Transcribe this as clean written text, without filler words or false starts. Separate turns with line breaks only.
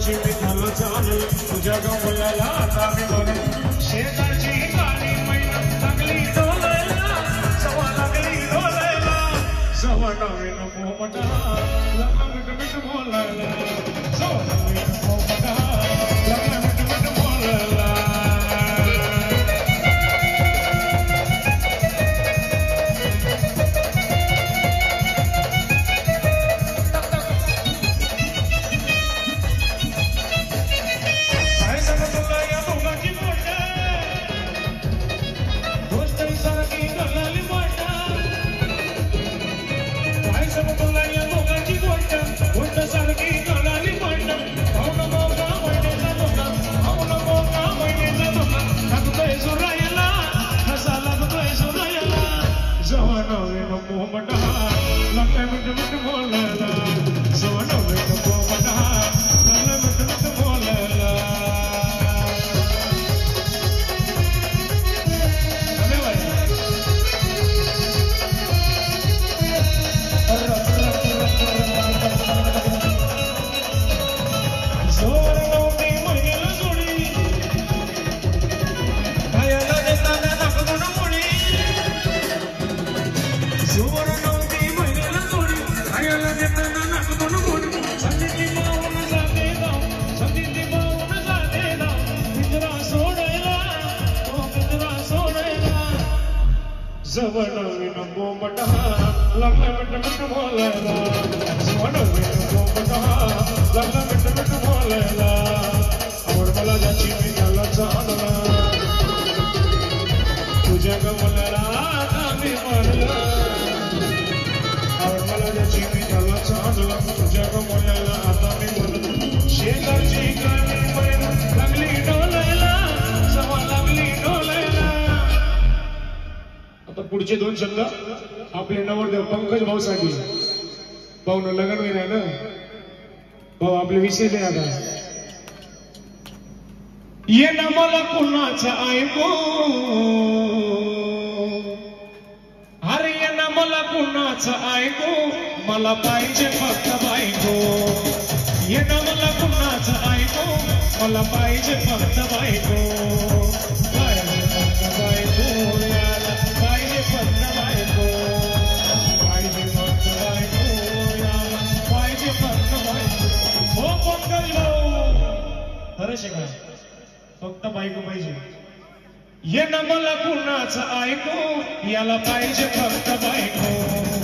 माझ्याची मी झालं चालू तुझ्या गवल्याला आता मी म्हणून शेजारची गाणी मैना लागली डोलायला सवा लागली डोलायला सवा नवीन पोपटा लग्न मिठ बोलायला सवा नवीन पोपटा लग्न मिठ बोलायला Zawanawin bombata, lagna mit bolela. Zawanawin bombata, lagna mit bolela. Aur bala jachi mi gala chadla. Tujhe gawlara ami marla. Aur bala jachi mi gala chadla. Tujhe gawlara ami marla. Shekar ji gani maina lagli dolela. Zawa lagli dolela. पुढचे दोन शब्द आपले नवरदेव पंकज भाऊ साठी भाऊन लग्न होईल ना भाऊ आपले विषय नाही आता ये ना मला कुणाचा ऐकू अरे ये ना मला कुणाचा ऐकू मला पाहिजे फक्त बायको ये ना मला कुणाचा ऐकू मला पाहिजे फक्त बायको पाहिजे फक्त बायको फक्त बायको पाहिजे ये ना मला कुणाचं ऐकू याला पाहिजे फक्त बायको